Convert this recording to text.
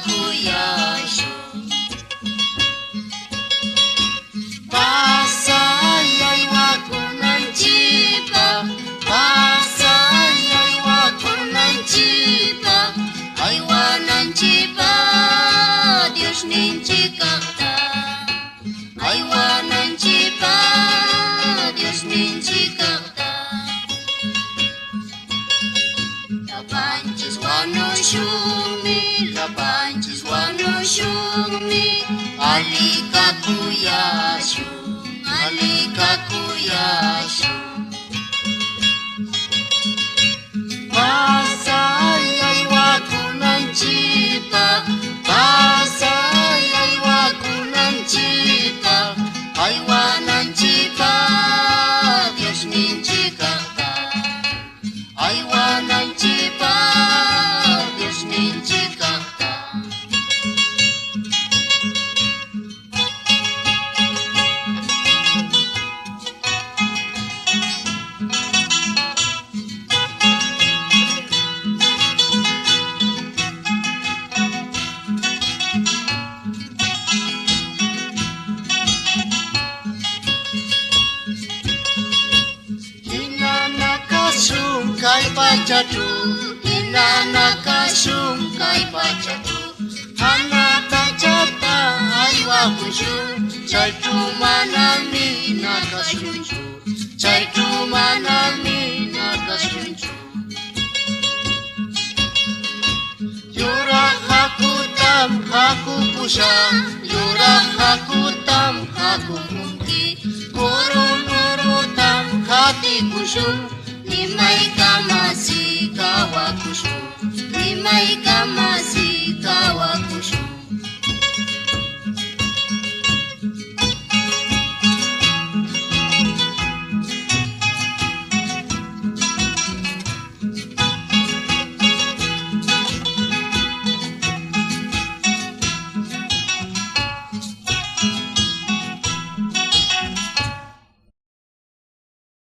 kuyasho pasayay wakunanchipa pasayay wakunanchipa aywananchipa Dios ninchikaqta aywananchipa Dios ninchikaqta lapanchis wanushunmi alika kuyashu pasayay wakunanchipa pasayay wakunanchipa aywananchipa Dios ninchikaqta aywananchipa Dios ninchikaqta Kay pachatu hinanakasungkay pachatu hanakachata aywakushu chaytu manami nakashunchu chaytu manami nakashunchu yuraq hakutam hakupusha yuraq hakutam hakupunki kurunurutam hatikushun nimay kamasi kawakushu nimay kamasi kawakushu